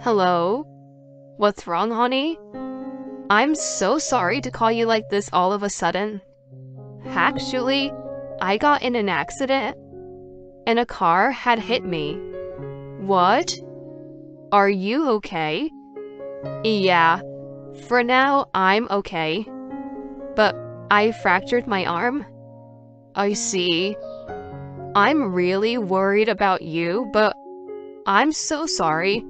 Hello? What's wrong, honey? I'm so sorry to call you like this all of a sudden. Actually, I got in an accident and a car had hit me. What? Are you okay? Yeah, for now I'm okay. But I fractured my arm. I see. I'm really worried about you, but I'm so sorry.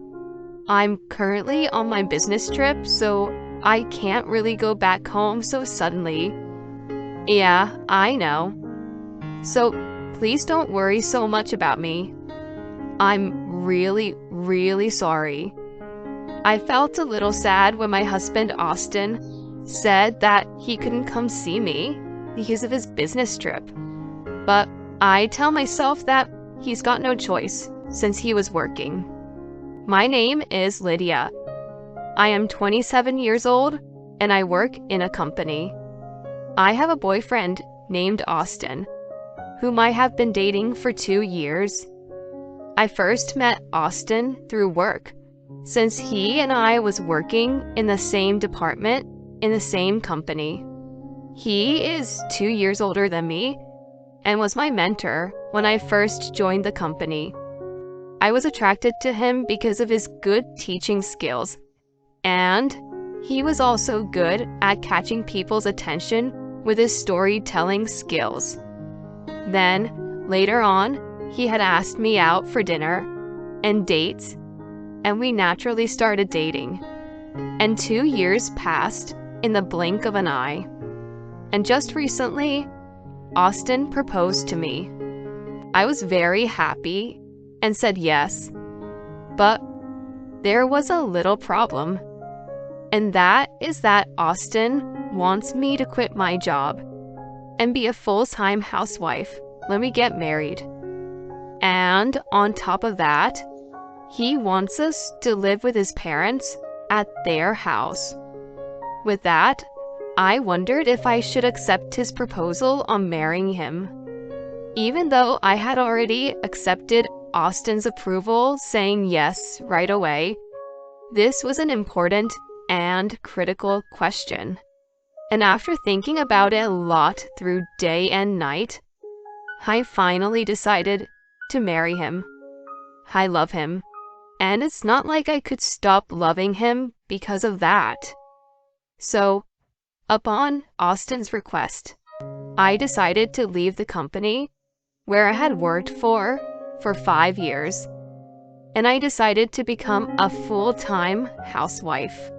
I'm currently on my business trip, so I can't really go back home so suddenly. Yeah, I know. So please don't worry so much about me. I'm really sorry. I felt a little sad when my husband Austin said that he couldn't come see me because of his business trip. But I tell myself that he's got no choice since he was working. My name is Lydia. I am 27 years old and I work in a company. I have a boyfriend named Austin, whom I have been dating for 2 years. I first met Austin through work, since he and I was working in the same department in the same company. He is 2 years older than me and was my mentor when I first joined the company. I was attracted to him because of his good teaching skills, and he was also good at catching people's attention with his storytelling skills. Then, later on, he had asked me out for dinner and dates, and we naturally started dating. And 2 years passed in the blink of an eye. And just recently, Austin proposed to me. I was very happy and said yes. But there was a little problem. And that is that Austin wants me to quit my job and be a full-time housewife when we get married. And on top of that, he wants us to live with his parents at their house. With that, I wondered if I should accept his proposal on marrying him. Even though I had already accepted Austin's approval, saying yes right away, this was an important and critical question. And after thinking about it a lot through day and night, I finally decided to marry him. I love him, and it's not like I could stop loving him because of that. So, upon Austin's request, I decided to leave the company where I had worked for 5 years, and I decided to become a full-time housewife.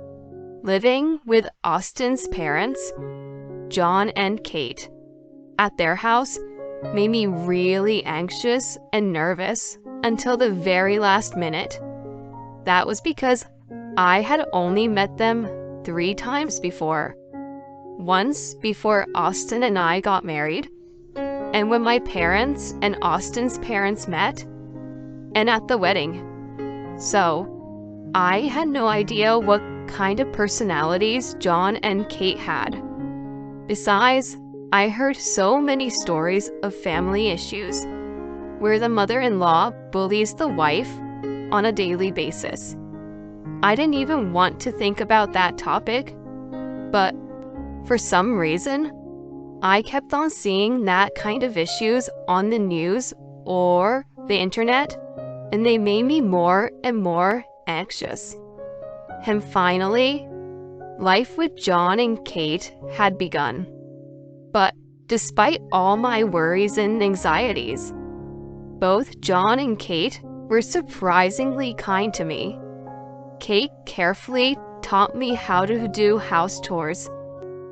Living with Austin's parents, John and Kate, at their house made me really anxious and nervous until the very last minute. That was because I had only met them 3 times before. Once before Austin and I got married, and when my parents and Austin's parents met, and at the wedding. So, I had no idea what kind of personalities John and Kate had. Besides, I heard so many stories of family issues, where the mother-in-law bullies the wife on a daily basis. I didn't even want to think about that topic, but for some reason, I kept on seeing that kind of issues on the news or the internet, and they made me more and more anxious. And finally, life with John and Kate had begun. But despite all my worries and anxieties, both John and Kate were surprisingly kind to me. Kate carefully taught me how to do house chores,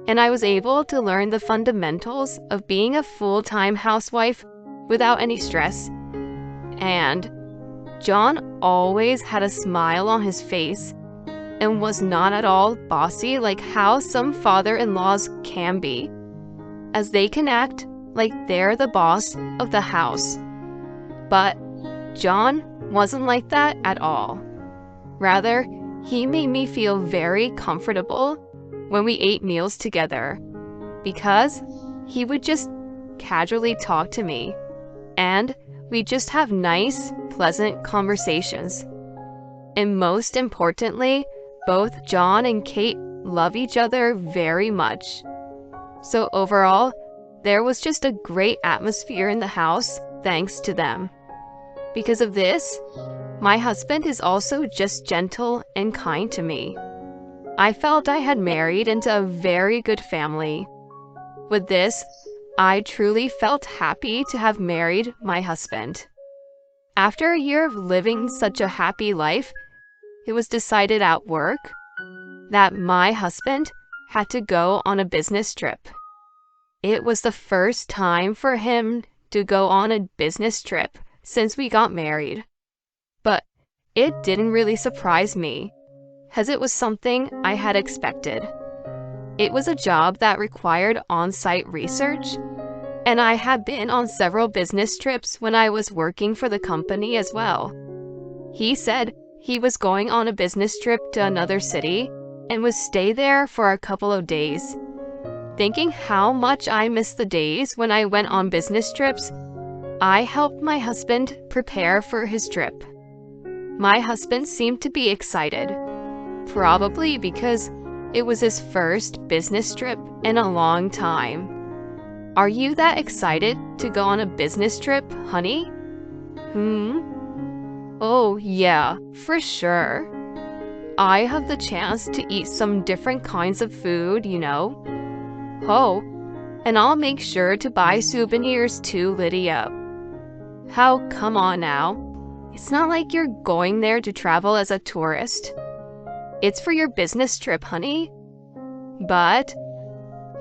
and I was able to learn the fundamentals of being a full-time housewife without any stress. And John always had a smile on his face and was not at all bossy like how some father-in-laws can be, as they can act like they're the boss of the house. But John wasn't like that at all. Rather, he made me feel very comfortable when we ate meals together, because he would just casually talk to me, and we'd just have nice, pleasant conversations. And most importantly, both John and Kate love each other very much. So overall, there was just a great atmosphere in the house thanks to them. Because of this, my husband is also just gentle and kind to me. I felt I had married into a very good family. With this, I truly felt happy to have married my husband. After a year of living such a happy life, it was decided at work that my husband had to go on a business trip. It was the first time for him to go on a business trip since we got married. But it didn't really surprise me, as it was something I had expected. It was a job that required on-site research, and I had been on several business trips when I was working for the company as well. He said he was going on a business trip to another city and would stay there for a couple of days. Thinking how much I missed the days when I went on business trips, I helped my husband prepare for his trip. My husband seemed to be excited, probably because it was his first business trip in a long time. Are you that excited to go on a business trip, honey? Oh, yeah, for sure. I have the chance to eat some different kinds of food, you know. Oh, and I'll make sure to buy souvenirs too, Lydia. How, come on now. It's not like you're going there to travel as a tourist. It's for your business trip, honey. But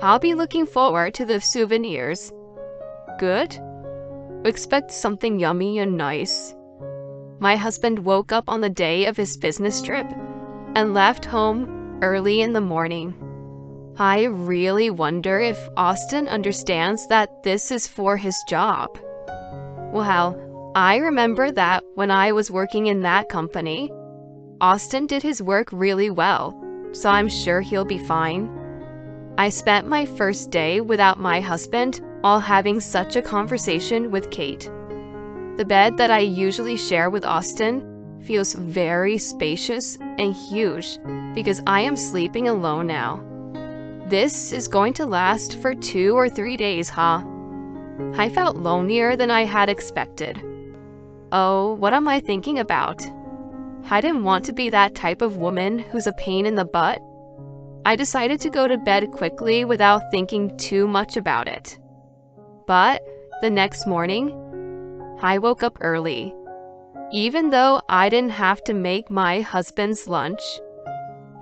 I'll be looking forward to the souvenirs. Good? Expect something yummy and nice. My husband woke up on the day of his business trip and left home early in the morning. I really wonder if Austin understands that this is for his job. Well, I remember that when I was working in that company, Austin did his work really well, so I'm sure he'll be fine. I spent my first day without my husband while having such a conversation with Kate. The bed that I usually share with Austin feels very spacious and huge because I am sleeping alone now. This is going to last for 2 or 3 days, huh? I felt lonelier than I had expected. Oh, what am I thinking about? I didn't want to be that type of woman who's a pain in the butt. I decided to go to bed quickly without thinking too much about it. But the next morning, I woke up early. Even though I didn't have to make my husband's lunch,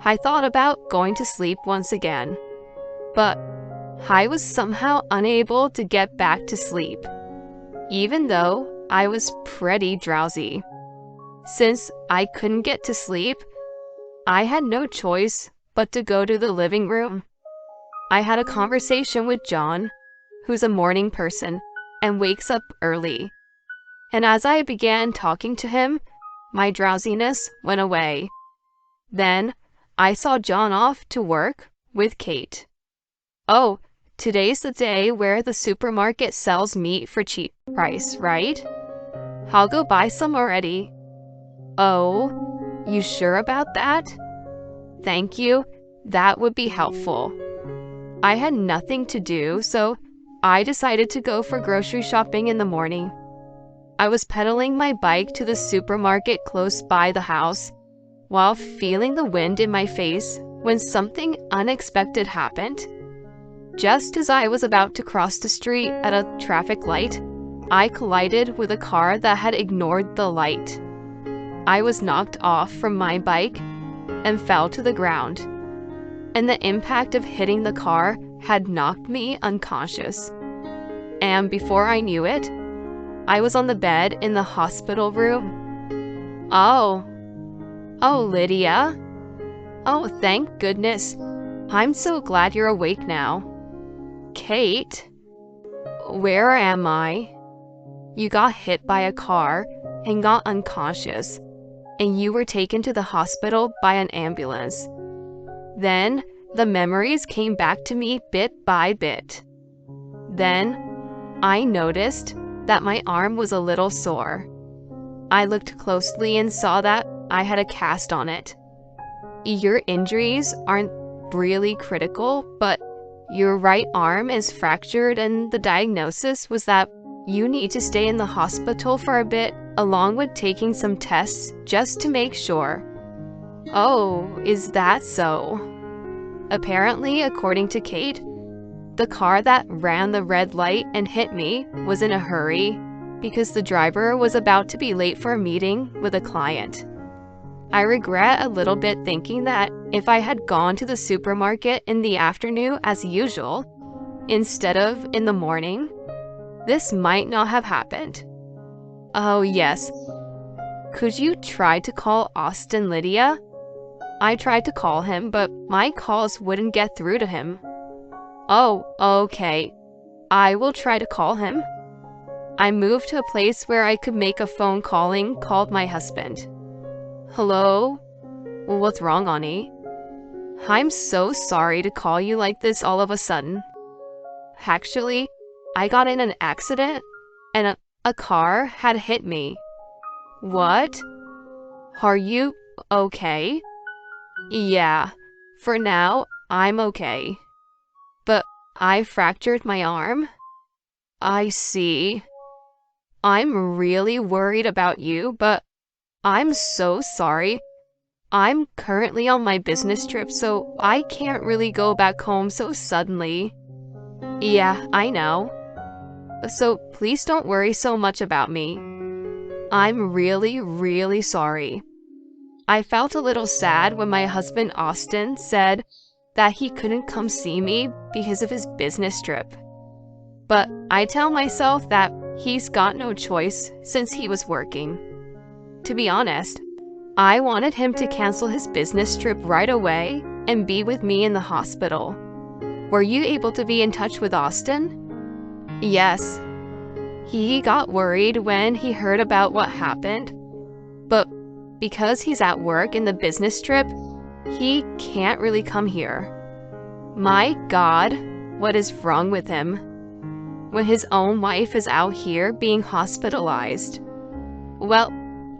I thought about going to sleep once again. But I was somehow unable to get back to sleep, even though I was pretty drowsy. Since I couldn't get to sleep, I had no choice but to go to the living room. I had a conversation with John, who's a morning person and wakes up early. And as I began talking to him, my drowsiness went away. Then I saw John off to work with Kate. Oh, today's the day where the supermarket sells meat for cheap price, right? I'll go buy some already. Oh, you sure about that? Thank you. That would be helpful. I had nothing to do, so I decided to go for grocery shopping in the morning. I was pedaling my bike to the supermarket close by the house while feeling the wind in my face when something unexpected happened. Just as I was about to cross the street at a traffic light, I collided with a car that had ignored the light. I was knocked off from my bike and fell to the ground, and the impact of hitting the car had knocked me unconscious. And before I knew it, I was on the bed in the hospital room. Oh, Lydia. Oh, thank goodness. I'm so glad you're awake now. Kate, where am I? You got hit by a car and got unconscious, and you were taken to the hospital by an ambulance. Then the memories came back to me bit by bit. Then I noticed that my arm was a little sore. I looked closely and saw that I had a cast on it. Your injuries aren't really critical, but your right arm is fractured and the diagnosis was that you need to stay in the hospital for a bit, along with taking some tests just to make sure. Oh, is that so? Apparently, according to Kate, the car that ran the red light and hit me was in a hurry because the driver was about to be late for a meeting with a client. I regret a little bit thinking that if I had gone to the supermarket in the afternoon as usual, instead of in the morning, this might not have happened. Oh yes. Could you try to call Austin, Lydia? I tried to call him, but my calls wouldn't get through to him. Oh, okay. I will try to call him. I moved to a place where I could make a phone calling, called my husband. Hello? What's wrong, Ani? I'm so sorry to call you like this all of a sudden. Actually, I got in an accident and a car had hit me. What? Are you okay? Yeah, for now, I'm okay. But I fractured my arm? I see. I'm really worried about you, but I'm so sorry. I'm currently on my business trip, so I can't really go back home so suddenly. Yeah, I know. So please don't worry so much about me. I'm really, really sorry. I felt a little sad when my husband Austin said that he couldn't come see me because of his business trip. But I tell myself that he's got no choice since he was working. To be honest, I wanted him to cancel his business trip right away and be with me in the hospital. Were you able to be in touch with Austin? Yes. He got worried when he heard about what happened, but because he's at work in the business trip, he can't really come here. My God, what is wrong with him? When his own wife is out here being hospitalized. Well,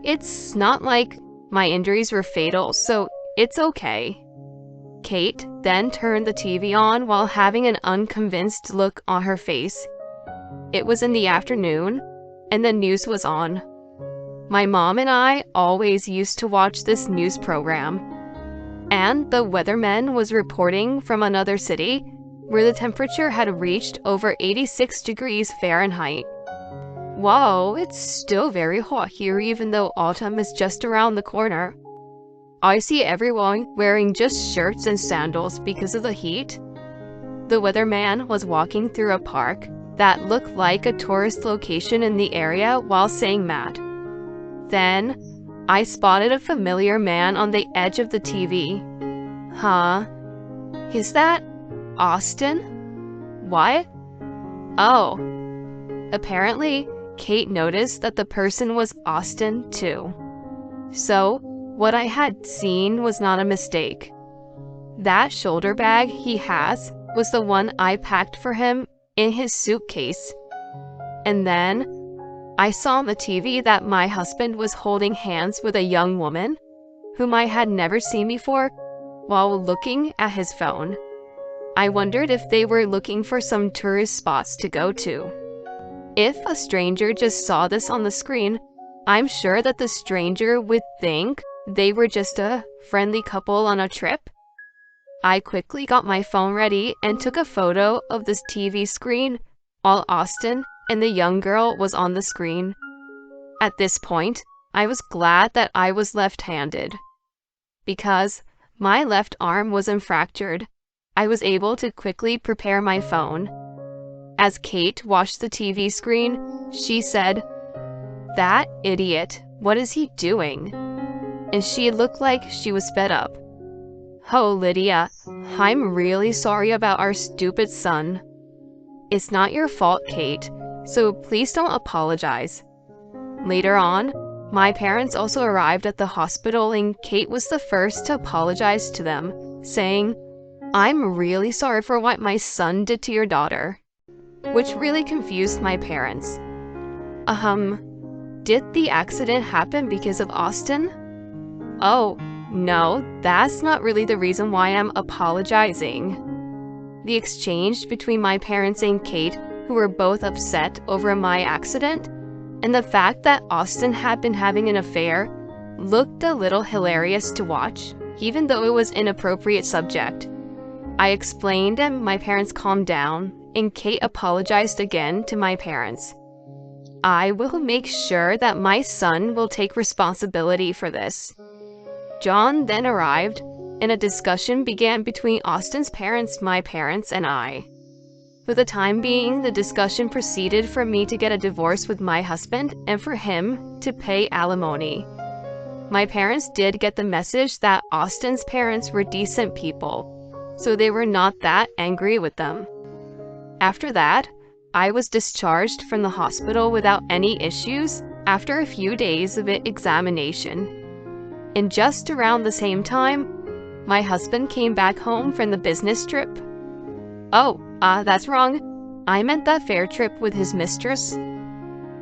it's not like my injuries were fatal, so it's okay. Kate then turned the TV on while having an unconvinced look on her face. It was in the afternoon, and the news was on. My mom and I always used to watch this news program, and the weatherman was reporting from another city where the temperature had reached over 86 degrees Fahrenheit. Wow, it's still very hot here even though autumn is just around the corner. I see everyone wearing just shirts and sandals because of the heat. The weatherman was walking through a park that looked like a tourist location in the area while saying that. Then, I spotted a familiar man on the edge of the TV. Huh? Is that Austin? What? Oh. Apparently, Kate noticed that the person was Austin too. So, what I had seen was not a mistake. That shoulder bag he has was the one I packed for him in his suitcase. And then, I saw on the TV that my husband was holding hands with a young woman, whom I had never seen before, while looking at his phone. I wondered if they were looking for some tourist spots to go to. If a stranger just saw this on the screen, I'm sure that the stranger would think they were just a friendly couple on a trip. I quickly got my phone ready and took a photo of this TV screen while Austin and the young girl was on the screen. At this point, I was glad that I was left-handed. Because my left arm wasn't fractured, I was able to quickly prepare my phone. As Kate watched the TV screen, she said, "That idiot, what is he doing?" And she looked like she was fed up. Oh, Lydia, I'm really sorry about our stupid son. It's not your fault, Kate, so please don't apologize. Later on, my parents also arrived at the hospital and Kate was the first to apologize to them, saying, "I'm really sorry for what my son did to your daughter," which really confused my parents. Did the accident happen because of Austin? Oh, no, that's not really the reason why I'm apologizing. The exchange between my parents and Kate, who were both upset over my accident, and the fact that Austin had been having an affair, looked a little hilarious to watch, even though it was an inappropriate subject. I explained and my parents calmed down, and Kate apologized again to my parents. I will make sure that my son will take responsibility for this. John then arrived, and a discussion began between Austin's parents, my parents, and I. For the time being, the discussion proceeded for me to get a divorce with my husband and for him to pay alimony. My parents did get the message that Austin's parents were decent people, so they were not that angry with them. After that, I was discharged from the hospital without any issues after a few days of examination. And just around the same time, my husband came back home from the business trip. Oh, that's wrong. I meant that fair trip with his mistress.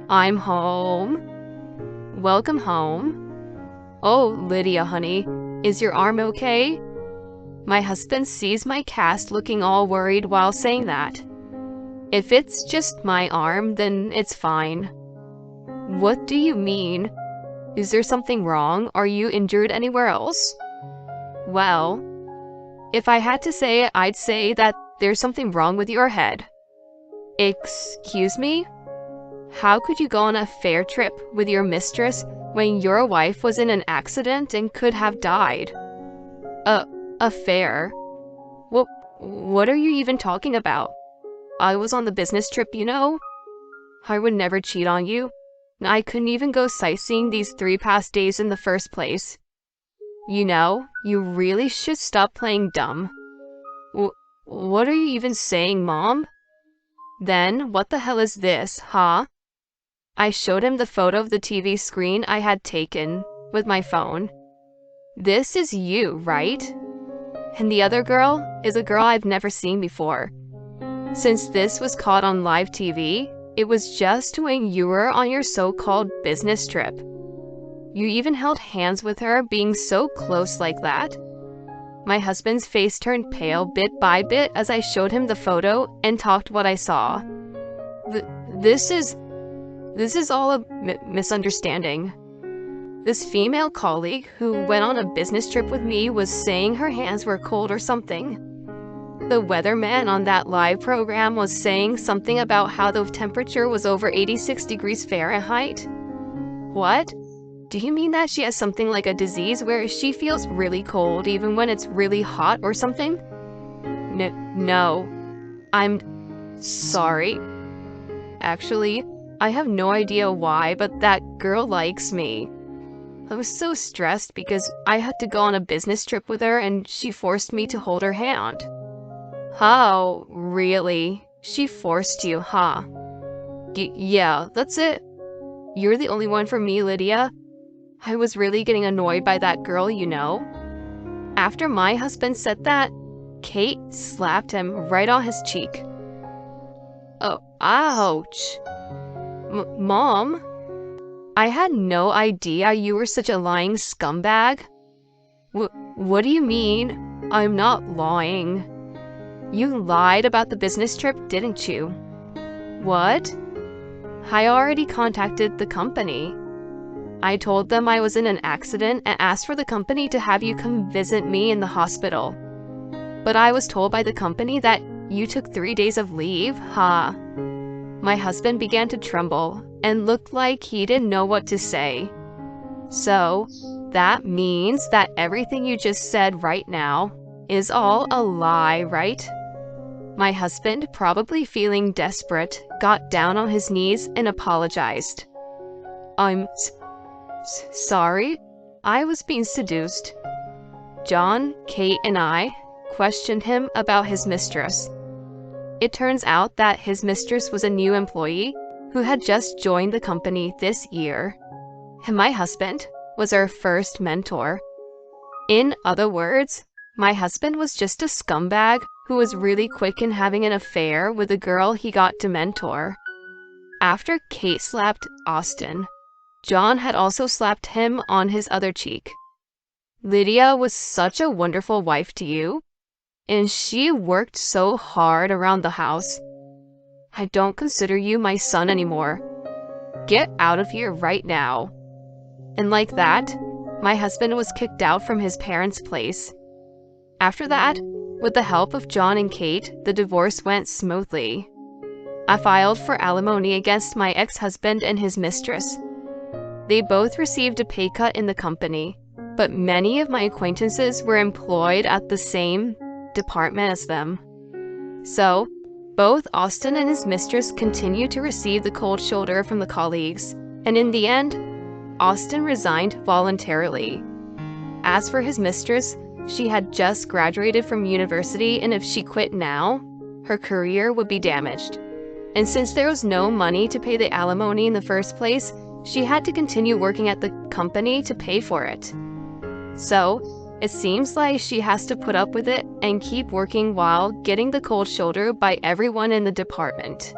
I'm home. Welcome home. Oh, Lydia, honey, is your arm okay? My husband sees my cast looking all worried while saying that. If it's just my arm, then it's fine. What do you mean? Is there something wrong? Are you injured anywhere else? Well, if I had to say it, I'd say that there's something wrong with your head. Excuse me? How could you go on a fair trip with your mistress when your wife was in an accident and could have died? A fair? What are you even talking about? I was on the business trip, you know? I would never cheat on you. I couldn't even go sightseeing these 3 past days in the first place. You know, you really should stop playing dumb. What are you even saying, Mom? Then, what the hell is this, huh? I showed him the photo of the TV screen I had taken with my phone. This is you, right? And the other girl is a girl I've never seen before. Since this was caught on live TV, it was just when you were on your so-called business trip. You even held hands with her, being so close like that. My husband's face turned pale bit by bit as I showed him the photo and talked what I saw. This is all a misunderstanding. This female colleague who went on a business trip with me was saying her hands were cold or something. The weatherman on that live program was saying something about how the temperature was over 86 degrees Fahrenheit. What? Do you mean that she has something like a disease where she feels really cold even when it's really hot or something? No. I'm sorry. Actually, I have no idea why, but that girl likes me. I was so stressed because I had to go on a business trip with her and she forced me to hold her hand. How? Really? She forced you, huh? Yeah, that's it. You're the only one for me, Lydia. I was really getting annoyed by that girl, you know. After my husband said that, Kate slapped him right on his cheek. Oh, ouch. Mom? I had no idea you were such a lying scumbag. What do you mean? I'm not lying. You lied about the business trip, didn't you? What? I already contacted the company. I told them I was in an accident and asked for the company to have you come visit me in the hospital. But I was told by the company that you took 3 days of leave, huh? My husband began to tremble and looked like he didn't know what to say. So, that means that everything you just said right now is all a lie, right? My husband, probably feeling desperate, got down on his knees and apologized. I'm sorry. I was being seduced. John, Kate, and I questioned him about his mistress. It turns out that his mistress was a new employee who had just joined the company this year. And my husband was her first mentor. In other words, my husband was just a scumbag who was really quick in having an affair with the girl he got to mentor. After Kate slapped Austin, John had also slapped him on his other cheek. Lydia was such a wonderful wife to you, and she worked so hard around the house. I don't consider you my son anymore. Get out of here right now." And like that, my husband was kicked out from his parents' place. After that, with the help of John and Kate, the divorce went smoothly. I filed for alimony against my ex-husband and his mistress. They both received a pay cut in the company, but many of my acquaintances were employed at the same department as them. So, both Austin and his mistress continued to receive the cold shoulder from the colleagues, and in the end, Austin resigned voluntarily. As for his mistress, she had just graduated from university, and if she quit now, her career would be damaged. And since there was no money to pay the alimony in the first place, she had to continue working at the company to pay for it. So, it seems like she has to put up with it and keep working while getting the cold shoulder by everyone in the department.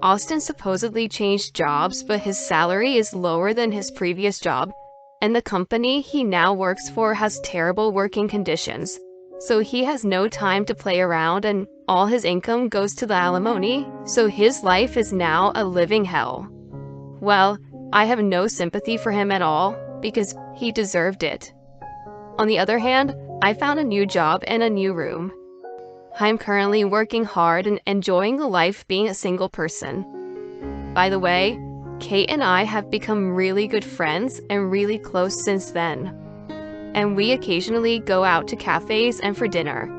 Austin supposedly changed jobs, but his salary is lower than his previous job, and the company he now works for has terrible working conditions. So he has no time to play around, and all his income goes to the alimony, so his life is now a living hell. Well, I have no sympathy for him at all, because he deserved it. On the other hand, I found a new job and a new room. I'm currently working hard and enjoying the life being a single person. By the way, Kate and I have become really good friends and really close since then. And we occasionally go out to cafes and for dinner.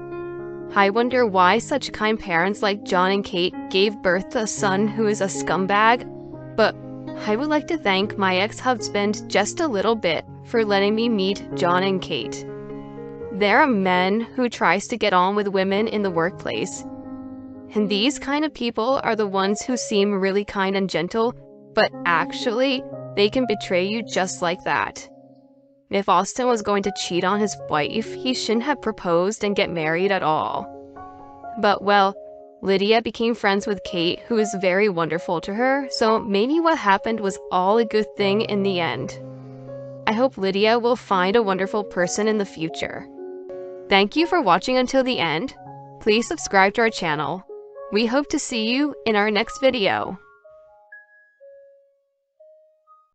I wonder why such kind parents like John and Kate gave birth to a son who is a scumbag, but I would like to thank my ex-husband just a little bit for letting me meet John and Kate. There are men who tries to get on with women in the workplace. And these kind of people are the ones who seem really kind and gentle, but actually, they can betray you just like that. If Austin was going to cheat on his wife, he shouldn't have proposed and get married at all. But well, Lydia became friends with Kate, who is very wonderful to her, so maybe what happened was all a good thing in the end. I hope Lydia will find a wonderful person in the future. Thank you for watching until the end. Please subscribe to our channel. We hope to see you in our next video.